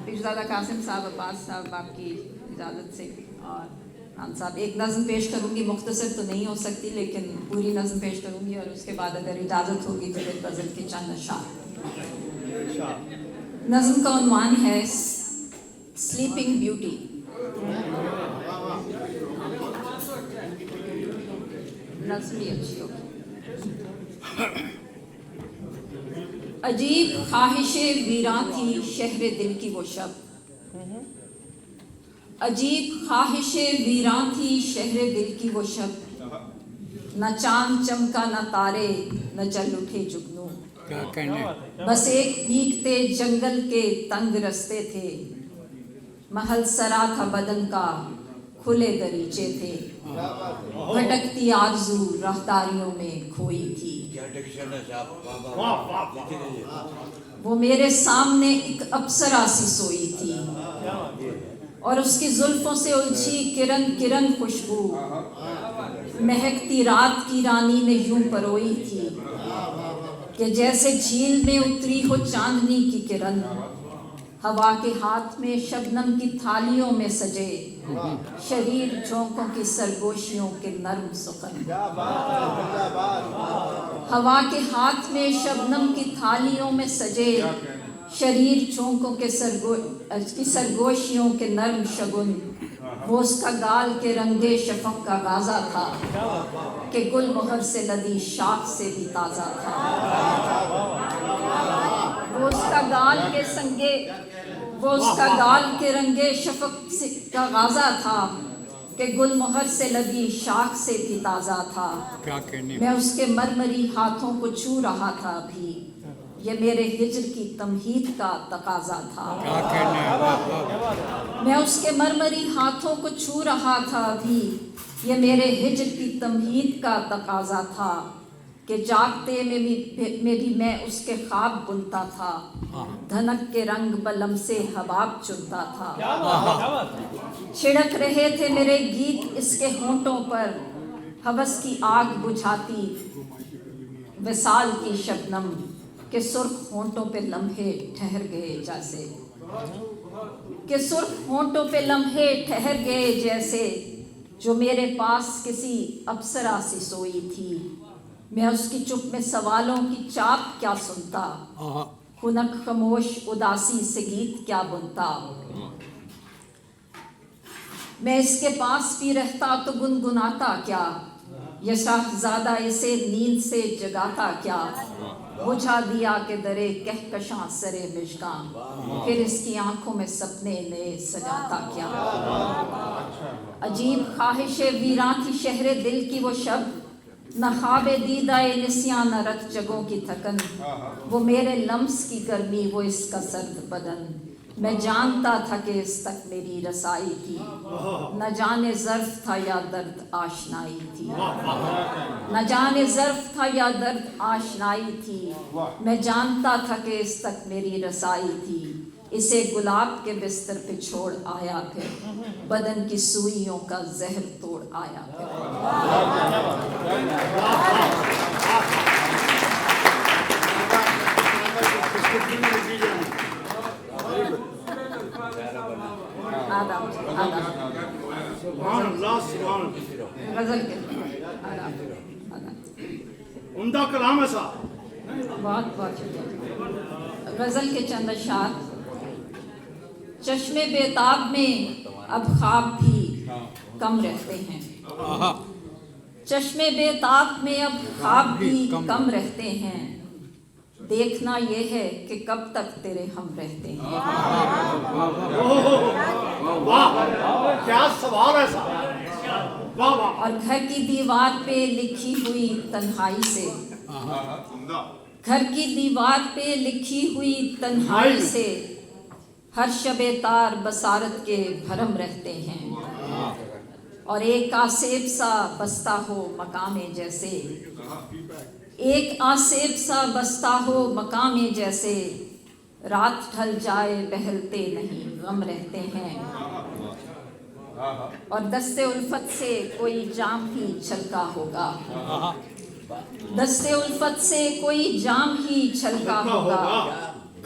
پیرزادہ قاسم صاحب، عباس صاحب، آپ کی اجازت سے اور خان صاحب ایک نظم پیش کروں گی، مختصر تو نہیں ہو سکتی لیکن پوری نظم پیش کروں گی، اور اس کے بعد اگر اجازت ہوگی تو پھر غزل کے چند اشعار۔ نظم کا عنوان ہے سلیپنگ بیوٹی۔ نظم بھی اچھی ہوگی۔ عجیب خواہش ویراں تھی شہر دل کی وہ شب، عجیب خواہش ویراں تھی شہر دل کی وہ شب، نہ چاند چمکا نہ تارے نہ چل اٹھے جگنو، بس ایک بھیگتے جنگل کے تنگ رستے تھے، محل سرا تھا بدن کا کھلے دریچے تھے، بھٹکتی آرزو راہداریوں میں کھوئی تھی، وہ میرے سامنے ایک اپسرا سی سوئی تھی، اور اس کی زلفوں سے الجھی کرن کرن خوشبو مہکتی رات کی رانی نے یوں پروئی تھی، کہ جیسے جھیل میں اتری ہو چاندنی کی کرن، ہوا کے ہاتھ میں شبنم کی تھالیوں میں سجے شریر جھونکوں کی سرگوشیوں کے نرم سخن، ہوا کے ہاتھ میں شبنم کی تھالیوں میں سجے شریر چونکوں کے سرگوشیوں کے نرم شگن، وہ اس کا گال کے رنگے شفق کا غازہ تھا، کہ گل مہر سے لدی شاخ سے بھی تازہ تھا، وہ اس کا گال کے رنگے شفق کا غازہ تھا، کہ گل مہر سے لدی شاخ سے بھی تازہ تھا، میں اس کے مرمری ہاتھوں کو چھو رہا تھا ابھی، یہ میرے ہجر کی تمہید کا تقاضا تھا، میں اس کے مرمری ہاتھوں کو چھو رہا تھا ابھی، یہ میرے ہجر کی تمہید کا تقاضا تھا، کہ جاگتے میں بھی میں اس کے خواب بنتا تھا، دھنک کے رنگ بلم سے حباب چنتا تھا، چھڑک رہے تھے میرے گیت اس کے ہونٹوں پر، ہوس کی آگ بجھاتی وصال کی شبنم، کہ سرخ ہونٹوں پہ لمحے ٹھہر گئے جیسے، کہ سرخ ہونٹوں پہ لمحے ٹھہر گئے جیسے، جو میرے پاس کسی اپسرا سی سوئی تھی، میں اس کی چپ میں سوالوں کی چاپ کیا سنتا، خنک خاموش اداسی سے گیت کیا بنتا، میں اس کے پاس بھی رہتا تو گنگناتا کیا، یہ شاہزادہ اسے نیند سے جگاتا کیا، بجھا دیا کہ درے کہکشاں سرے مژگاں، پھر اس کی آنکھوں میں سپنے نئے سجاتا کیا، عجیب خواہش ویراں تھی شہر دل کی وہ شب، نہ خواب دیدہ نسیاں نہ رت جگوں کی تھکن، وہ میرے لمس کی گرمی وہ اس کا سرد بدن، میں جانتا تھا کہ اس تک میری رسائی تھی، نہ جانے ظرف تھا یا درد آشنائی تھی، نہ جانے ظرف تھا یا درد آشنائی تھی، میں جانتا تھا کہ اس تک میری رسائی تھی، اسے گلاب کے بستر پہ چھوڑ آیا پھر، بدن کی سوئیوں کا زہر توڑ آیا پھر۔ غزل کے عمدہ کلام ہے صاحب، بہت بہت شکریہ۔ غزل کے چند اشعار۔ چشمے بیتاب میں اب خواب بھی کم رہتے ہیں، چشمے بیتاب میں اب خواب بھی کم رہتے ہیں، دیکھنا یہ ہے کہ کب تک تیرے ہم رہتے ہیں۔ واہ کیا سوال ہے صاحب، واہ واہ۔ اور گھر کی دیوار پہ لکھی ہوئی تنہائی سے، گھر کی دیوار پہ لکھی ہوئی تنہائی سے، ہر شب تار بصارت کے بھرم رہتے ہیں، اور ایک آسیب سا بستا ہو مقام جیسے، ایک آسیب سا بستا ہو مقام جیسے، رات ڈھل جائے بہلتے نہیں غم رہتے ہیں، اور دست الفت سے کوئی جام ہی چھلکا ہوگا، دست الفت سے کوئی جام ہی چھلکا ہوگا،